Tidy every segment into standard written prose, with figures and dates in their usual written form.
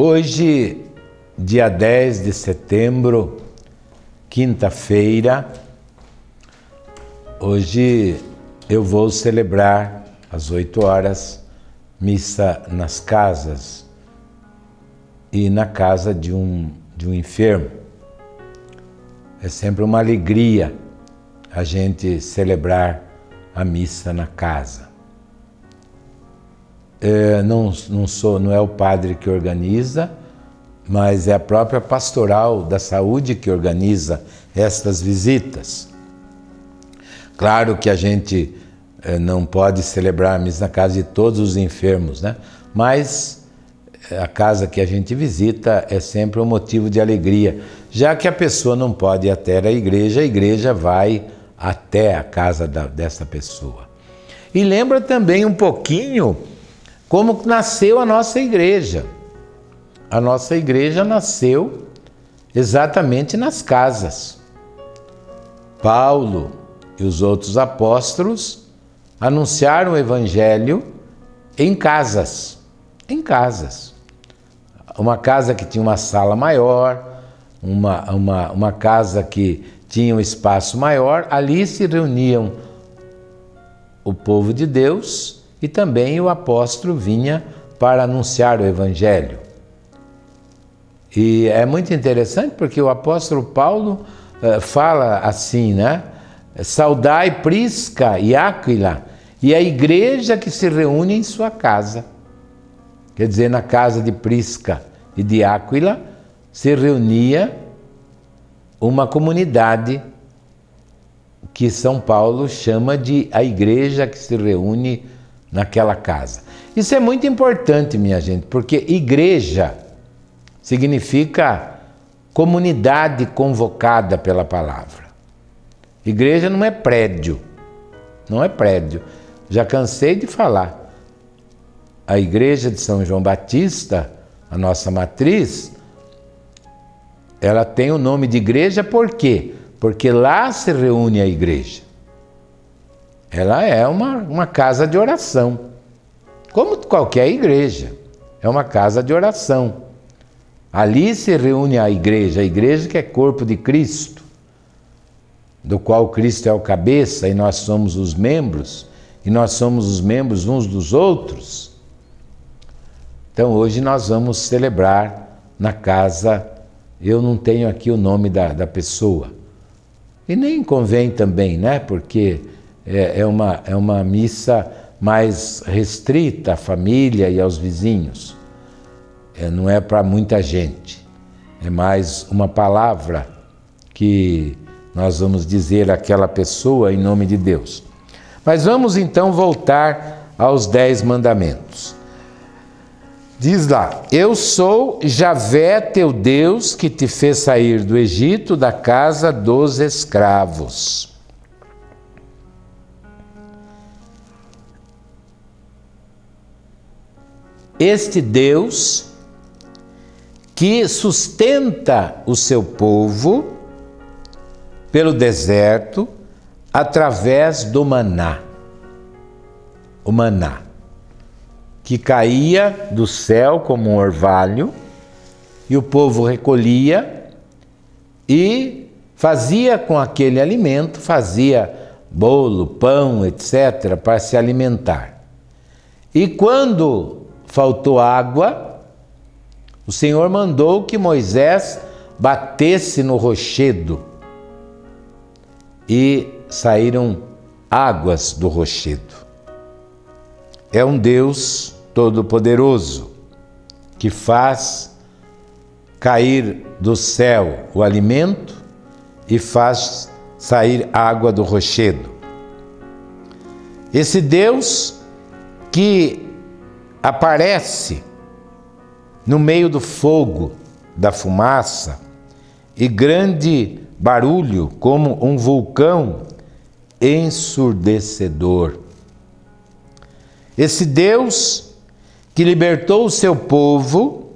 Hoje, dia 10 de setembro, quinta-feira, hoje eu vou celebrar às 8 horas missa nas casas e na casa de um enfermo. É sempre uma alegria a gente celebrar a missa na casa. Não é o padre que organiza, mas é a própria pastoral da saúde que organiza estas visitas. Claro que a gente não pode celebrar a missa na casa de todos os enfermos, né? Mas a casa que a gente visita é sempre um motivo de alegria. Já que a pessoa não pode ir até a igreja vai até a casa dessa pessoa. E lembra também um pouquinho como nasceu a nossa igreja. A nossa igreja nasceu exatamente nas casas. Paulo e os outros apóstolos anunciaram o evangelho em casas. Em casas. Uma casa que tinha uma sala maior, uma casa que tinha um espaço maior, ali se reuniam o povo de Deus e também o apóstolo vinha para anunciar o evangelho. E é muito interessante porque o apóstolo Paulo fala assim, né? Saudai Prisca e Áquila e a igreja que se reúne em sua casa. Quer dizer, na casa de Prisca e de Áquila se reunia uma comunidade que São Paulo chama de a igreja que se reúne naquela casa. Isso é muito importante, minha gente, porque igreja significa comunidade convocada pela palavra. Igreja não é prédio, não é prédio. Já cansei de falar. A igreja de São João Batista, a nossa matriz, ela tem o nome de igreja por quê? Porque lá se reúne a igreja. Ela é uma casa de oração, como qualquer igreja, é uma casa de oração. Ali se reúne a igreja que é corpo de Cristo, do qual Cristo é o cabeça e nós somos os membros, e nós somos os membros uns dos outros. Então hoje nós vamos celebrar na casa, eu não tenho aqui o nome da pessoa, e nem convém também, né? Porque é uma missa mais restrita à família e aos vizinhos. Não é para muita gente. É mais uma palavra que nós vamos dizer àquela pessoa em nome de Deus. Mas vamos então voltar aos 10 mandamentos. Diz lá: eu sou Javé teu Deus que te fez sair do Egito, da casa dos escravos. Este Deus que sustenta o seu povo pelo deserto através do maná. O maná, que caía do céu como um orvalho, e o povo recolhia e fazia com aquele alimento, fazia bolo, pão, etc., para se alimentar. E quando faltou água, o Senhor mandou que Moisés batesse no rochedo e saíram águas do rochedo. É um Deus todo-poderoso que faz cair do céu o alimento e faz sair água do rochedo. Esse Deus que aparece no meio do fogo, da fumaça e grande barulho como um vulcão ensurdecedor. Esse Deus que libertou o seu povo,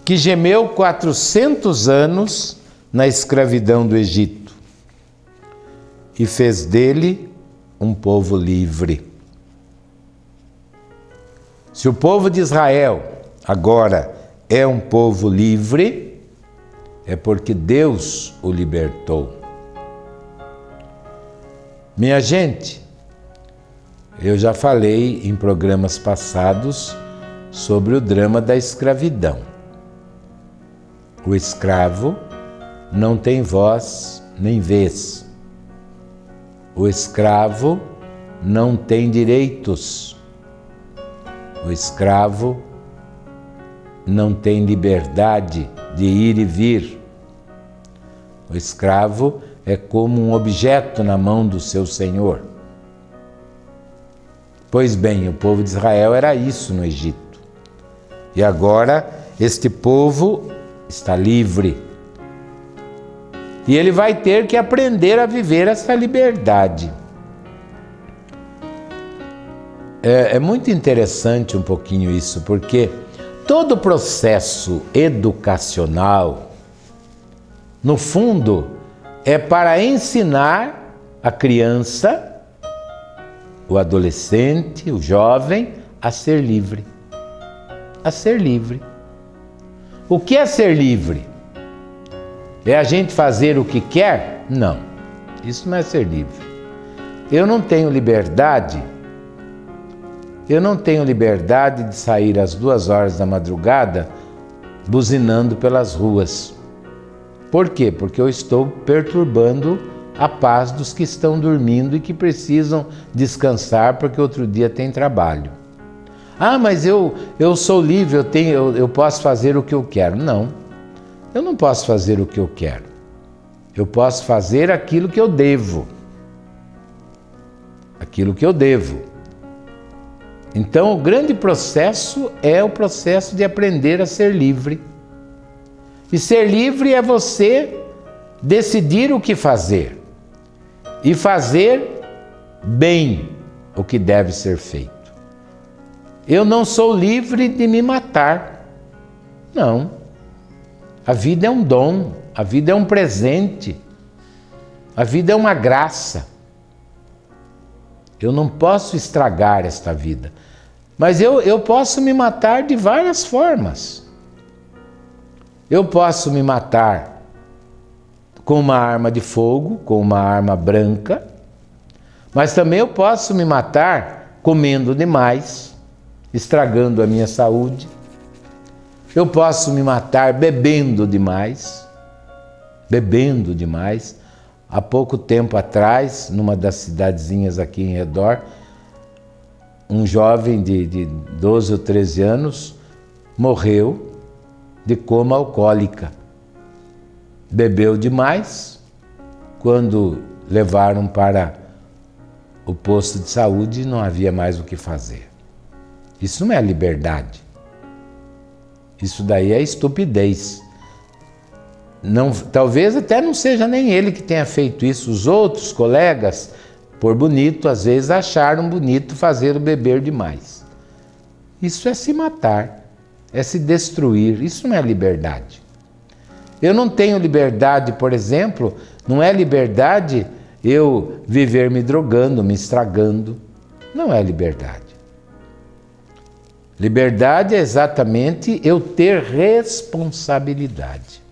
que gemeu 400 anos na escravidão do Egito e fez dele um povo livre. Se o povo de Israel agora é um povo livre, é porque Deus o libertou. Minha gente, eu já falei em programas passados sobre o drama da escravidão. O escravo não tem voz nem vez. O escravo não tem direitos. O escravo não tem liberdade de ir e vir. O escravo é como um objeto na mão do seu senhor. Pois bem, o povo de Israel era isso no Egito. E agora este povo está livre. E ele vai ter que aprender a viver essa liberdade. É muito interessante um pouquinho isso, porque todo o processo educacional, no fundo, é para ensinar a criança, o adolescente, o jovem, a ser livre. A ser livre. O que é ser livre? É a gente fazer o que quer? Não, isso não é ser livre. Eu não tenho liberdade de sair às 2 horas da madrugada buzinando pelas ruas. Por quê? Porque eu estou perturbando a paz dos que estão dormindo e que precisam descansar porque outro dia tem trabalho. Ah, mas eu sou livre, eu posso fazer o que eu quero. Não, eu não posso fazer o que eu quero. Eu posso fazer aquilo que eu devo. Aquilo que eu devo. Então, o grande processo é o processo de aprender a ser livre. E ser livre é você decidir o que fazer e fazer bem o que deve ser feito. Eu não sou livre de me matar. Não. A vida é um dom, a vida é um presente, a vida é uma graça. Eu não posso estragar esta vida, mas eu posso me matar de várias formas. Eu posso me matar com uma arma de fogo, com uma arma branca, mas também eu posso me matar comendo demais, estragando a minha saúde. Eu posso me matar bebendo demais. Há pouco tempo atrás, numa das cidadezinhas aqui em redor, um jovem de 12 ou 13 anos morreu de coma alcoólica. Bebeu demais, quando levaram para o posto de saúde não havia mais o que fazer. Isso não é liberdade. Isso daí é estupidez. Não, talvez até não seja nem ele que tenha feito isso. Os outros colegas, por bonito, às vezes acharam bonito fazer o beber demais. Isso é se matar, é se destruir. Isso não é liberdade. Eu não tenho liberdade, por exemplo, não é liberdade eu viver me drogando, me estragando. Não é liberdade. Liberdade é exatamente eu ter responsabilidade.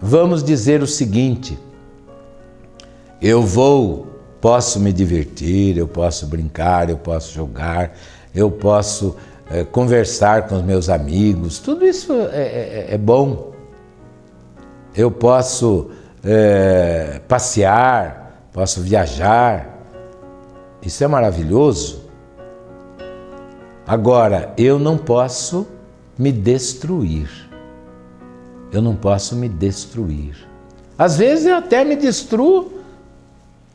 Vamos dizer o seguinte: posso me divertir, eu posso brincar, eu posso jogar, eu posso conversar com os meus amigos, tudo isso é bom. Eu posso passear, posso viajar, isso é maravilhoso. Agora, eu não posso me destruir. Eu não posso me destruir. Às vezes eu até me destruo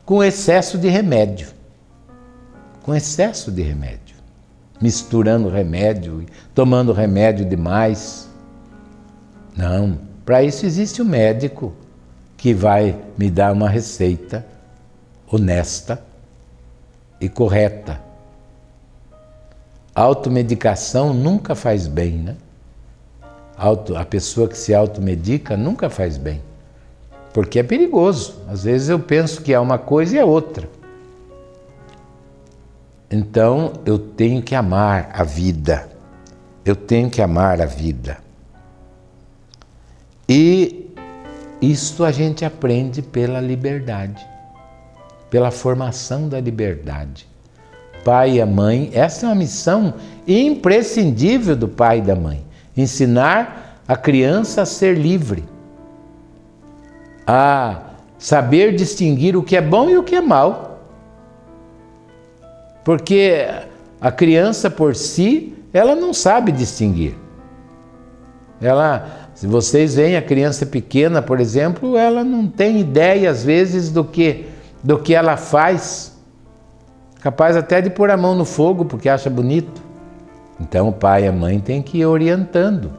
com excesso de remédio. Com excesso de remédio. Misturando remédio, tomando remédio demais. Não, para isso existe um médico que vai me dar uma receita honesta e correta. Automedicação nunca faz bem, né? A pessoa que se automedica nunca faz bem, porque é perigoso. Às vezes eu penso que é uma coisa e é outra. Então eu tenho que amar a vida, eu tenho que amar a vida. E isto a gente aprende pela liberdade, pela formação da liberdade. Pai e a mãe, essa é uma missão imprescindível do pai e da mãe. Ensinar a criança a ser livre, a saber distinguir o que é bom e o que é mal. Porque a criança por si, ela não sabe distinguir. Se vocês veem a criança pequena, por exemplo, ela não tem ideia às vezes do que ela faz. Capaz até de pôr a mão no fogo porque acha bonito. Então o pai e a mãe têm que ir orientando.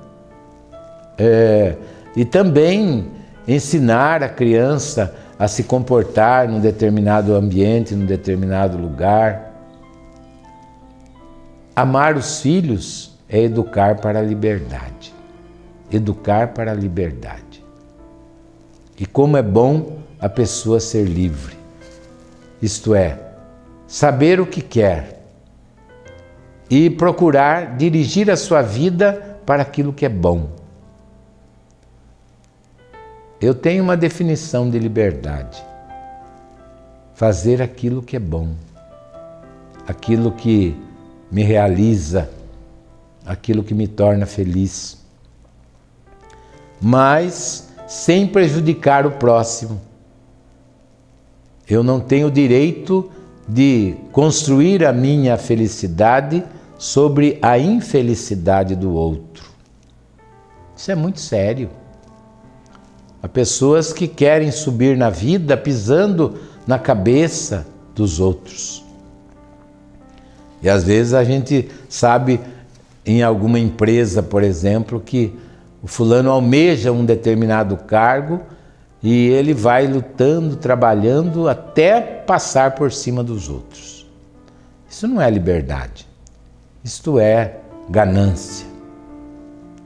E também ensinar a criança a se comportar num determinado ambiente, num determinado lugar. Amar os filhos é educar para a liberdade. Educar para a liberdade. E como é bom a pessoa ser livre. Isto é, saber o que quer e procurar dirigir a sua vida para aquilo que é bom. Eu tenho uma definição de liberdade. Fazer aquilo que é bom, aquilo que me realiza, aquilo que me torna feliz, mas sem prejudicar o próximo. Eu não tenho o direito de construir a minha felicidade sobre a infelicidade do outro. Isso é muito sério. Há pessoas que querem subir na vida pisando na cabeça dos outros. E às vezes a gente sabe em alguma empresa, por exemplo, que o fulano almeja um determinado cargo e ele vai lutando, trabalhando até passar por cima dos outros. Isso não é liberdade. Isto é ganância.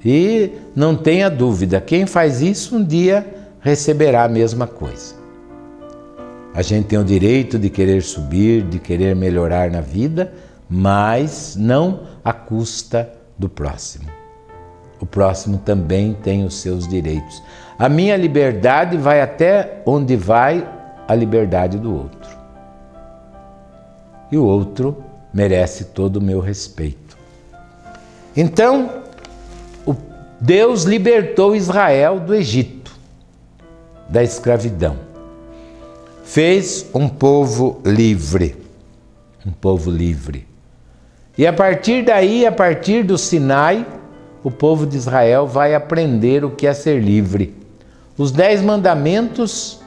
E não tenha dúvida, quem faz isso um dia receberá a mesma coisa. A gente tem o direito de querer subir, de querer melhorar na vida, mas não à custa do próximo. O próximo também tem os seus direitos. A minha liberdade vai até onde vai a liberdade do outro. E o outro merece todo o meu respeito. Então, Deus libertou Israel do Egito, da escravidão. Fez um povo livre. Um povo livre. E a partir daí, a partir do Sinai, o povo de Israel vai aprender o que é ser livre. Os 10 mandamentos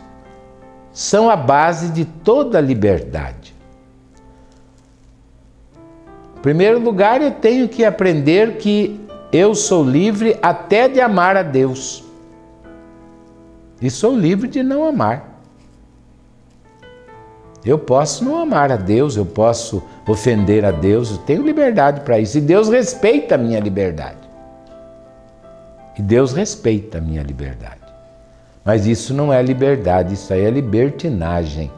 são a base de toda a liberdade. Em primeiro lugar, eu tenho que aprender que eu sou livre até de amar a Deus. E sou livre de não amar. Eu posso não amar a Deus, eu posso ofender a Deus, eu tenho liberdade para isso. E Deus respeita a minha liberdade. E Deus respeita a minha liberdade. Mas isso não é liberdade, isso aí é libertinagem,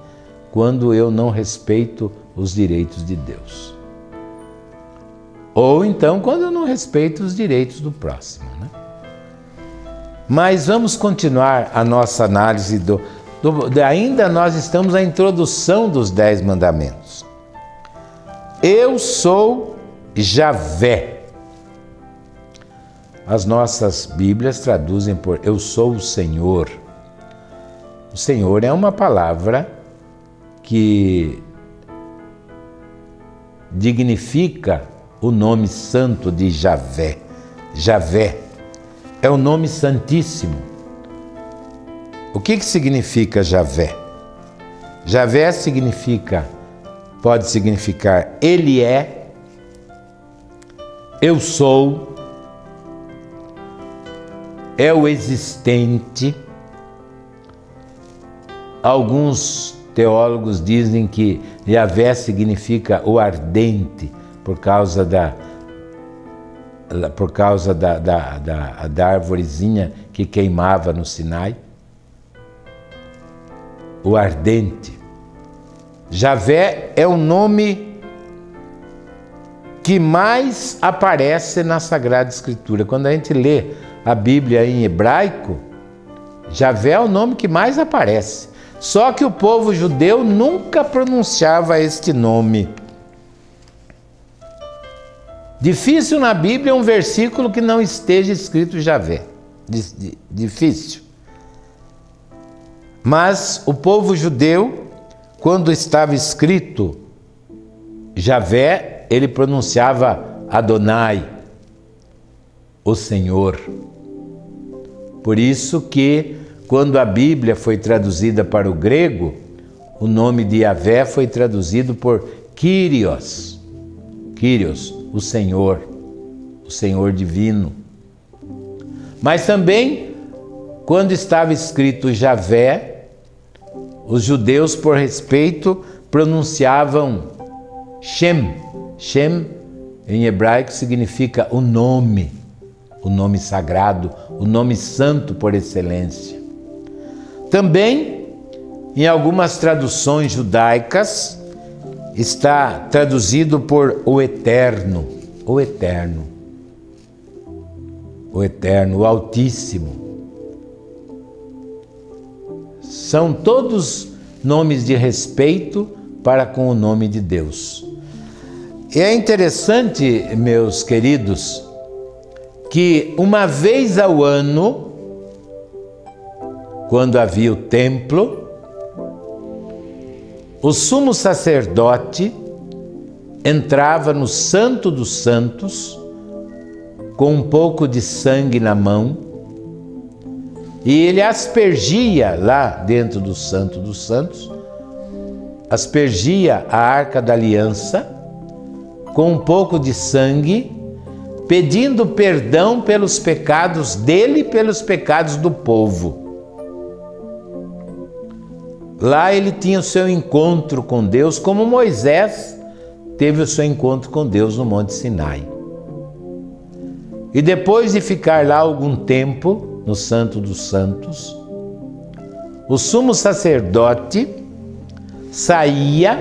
quando eu não respeito os direitos de Deus. Ou então quando eu não respeito os direitos do próximo, né? Mas vamos continuar a nossa análise ainda nós estamos na introdução dos 10 mandamentos. Eu sou Javé. As nossas Bíblias traduzem por eu sou o Senhor. O Senhor é uma palavra que dignifica o nome santo de Javé. Javé é o nome santíssimo. O que significa Javé? Javé pode significar Ele é, eu sou, é o existente. Alguns teólogos dizem que Javé significa o ardente, por causa da arvorezinha que queimava no Sinai. O ardente. Javé é o nome que mais aparece na Sagrada Escritura. Quando a gente lê a Bíblia em hebraico, Javé é o nome que mais aparece. Só que o povo judeu nunca pronunciava este nome. Difícil na Bíblia um versículo que não esteja escrito Javé. Difícil. Mas o povo judeu, quando estava escrito Javé, ele pronunciava Adonai, o Senhor. Por isso que, quando a Bíblia foi traduzida para o grego, o nome de Javé foi traduzido por Kyrios. Kyrios, o Senhor divino. Mas também, quando estava escrito Javé, os judeus, por respeito, pronunciavam Shem. Shem, em hebraico, significa o nome sagrado, o nome santo por excelência. Também, em algumas traduções judaicas, está traduzido por o Eterno, o Eterno, o Eterno, o Altíssimo. São todos nomes de respeito para com o nome de Deus. E é interessante, meus queridos, que uma vez ao ano, quando havia o templo, o sumo sacerdote entrava no Santo dos Santos com um pouco de sangue na mão e ele aspergia lá dentro do Santo dos Santos, aspergia a Arca da Aliança com um pouco de sangue, pedindo perdão pelos pecados dele e pelos pecados do povo. Lá ele tinha o seu encontro com Deus, como Moisés teve o seu encontro com Deus no Monte Sinai. E depois de ficar lá algum tempo, no Santo dos Santos, o sumo sacerdote saía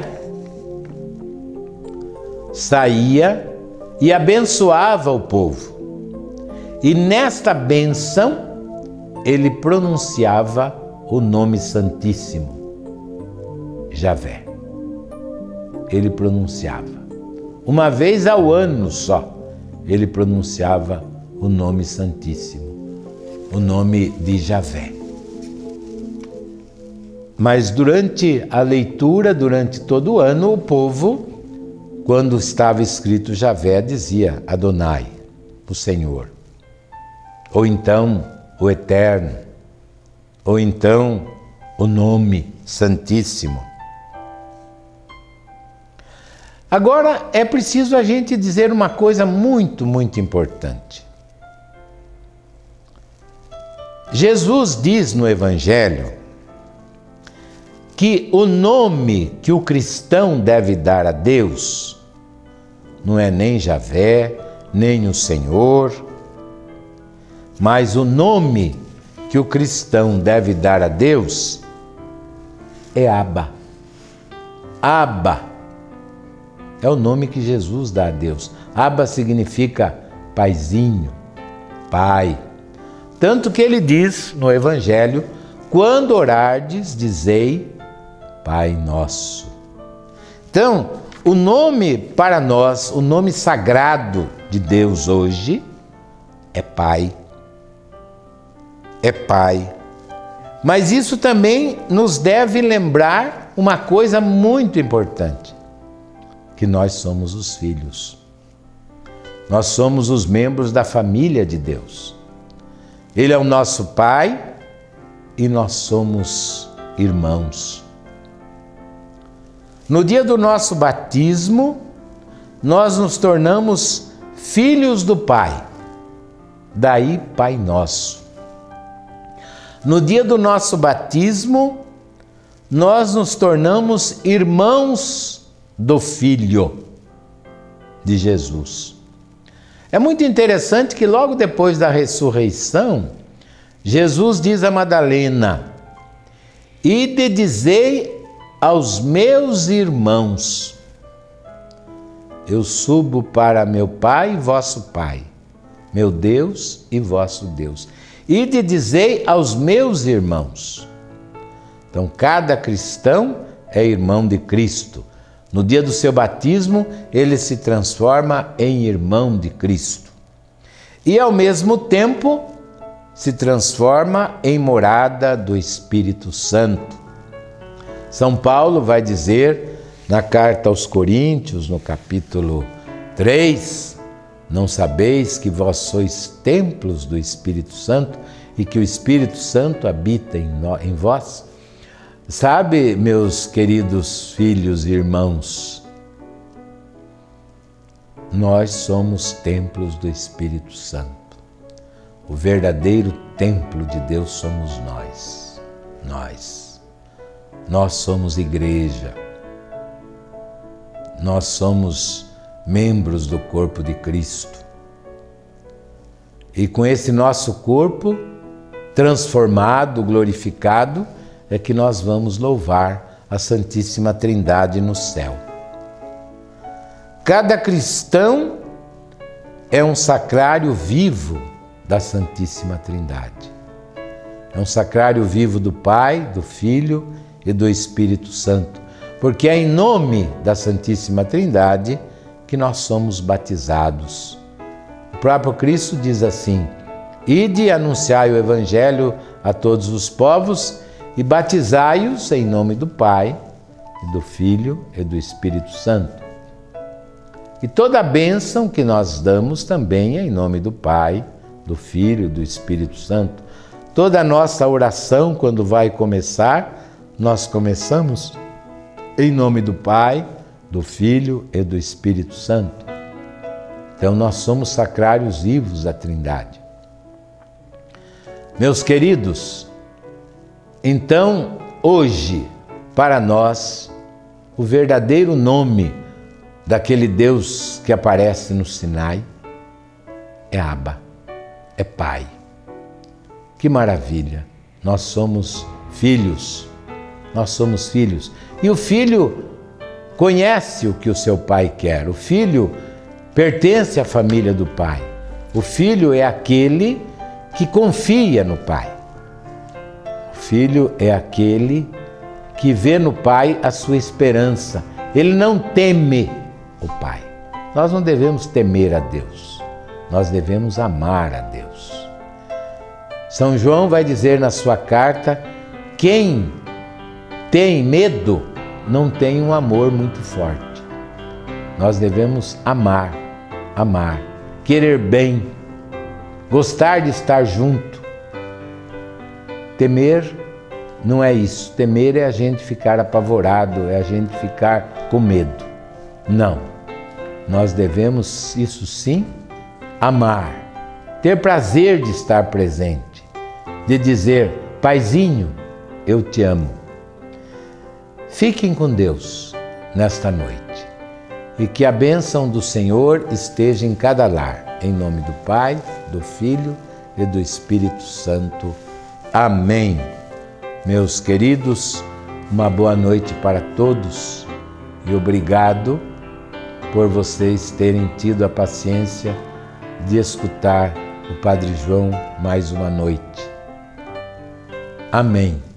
e abençoava o povo. E nesta bênção, ele pronunciava o nome santíssimo, Javé. Ele pronunciava. Uma vez ao ano só, ele pronunciava o nome santíssimo, o nome de Javé. Mas durante a leitura, durante todo o ano, o povo, quando estava escrito Javé, dizia Adonai, o Senhor. Ou então o Eterno, ou então o nome Santíssimo. Agora é preciso a gente dizer uma coisa muito, muito importante. Jesus diz no Evangelho que o nome que o cristão deve dar a Deus não é nem Javé, nem o Senhor, mas o nome que o cristão deve dar a Deus é Abba. Abba é o nome que Jesus dá a Deus. Abba significa paizinho, pai. Tanto que ele diz no Evangelho, quando orardes, dizei Pai Nosso. Então, o nome para nós, o nome sagrado de Deus hoje é Pai. É Pai. Mas isso também nos deve lembrar uma coisa muito importante, que nós somos os filhos. Nós somos os membros da família de Deus. Ele é o nosso Pai e nós somos irmãos. No dia do nosso batismo, nós nos tornamos filhos do Pai. Daí, Pai Nosso. No dia do nosso batismo, nós nos tornamos irmãos do Filho de Jesus. É muito interessante que logo depois da ressurreição, Jesus diz a Madalena: ide dizei aos meus irmãos. eu subo para meu Pai e vosso Pai, meu Deus e vosso Deus. Ide dizei aos meus irmãos. Então, cada cristão é irmão de Cristo. No dia do seu batismo, ele se transforma em irmão de Cristo. E, ao mesmo tempo, se transforma em morada do Espírito Santo. São Paulo vai dizer na carta aos Coríntios, no capítulo 3, não sabeis que vós sois templos do Espírito Santo e que o Espírito Santo habita em vós? Sabe, meus queridos filhos e irmãos, nós somos templos do Espírito Santo. O verdadeiro templo de Deus somos nós. Nós somos igreja. Nós somos membros do corpo de Cristo. E com esse nosso corpo transformado, glorificado, é que nós vamos louvar a Santíssima Trindade no céu. Cada cristão é um sacrário vivo da Santíssima Trindade. É um sacrário vivo do Pai, do Filho e do Espírito Santo, porque é em nome da Santíssima Trindade que nós somos batizados. O próprio Cristo diz assim: ide e anunciai o Evangelho a todos os povos e batizai-os em nome do Pai, e do Filho e do Espírito Santo. E toda a bênção que nós damos também é em nome do Pai, do Filho e do Espírito Santo. Toda a nossa oração, quando vai começar, nós começamos em nome do Pai, do Filho e do Espírito Santo. Então nós somos sacrários vivos da Trindade. Meus queridos, então hoje, para nós, o verdadeiro nome daquele Deus que aparece no Sinai é Abba, é Pai. Que maravilha! Nós somos filhos, E o filho conhece o que o seu pai quer. O filho pertence à família do pai. O filho é aquele que confia no pai. O filho é aquele que vê no pai a sua esperança. Ele não teme o pai. Nós não devemos temer a Deus. Nós devemos amar a Deus. São João vai dizer na sua carta: quem tem medo não tem um amor muito forte. Nós devemos amar, querer bem, gostar de estar junto. Temer não é isso. Temer é a gente ficar apavorado, é a gente ficar com medo. Não. Nós devemos, isso sim, amar, ter prazer de estar presente, de dizer: Paizinho, eu te amo. Fiquem com Deus nesta noite e que a bênção do Senhor esteja em cada lar, em nome do Pai, do Filho e do Espírito Santo. Amém. Meus queridos, uma boa noite para todos e obrigado por vocês terem tido a paciência de escutar o Padre João mais uma noite. Amém.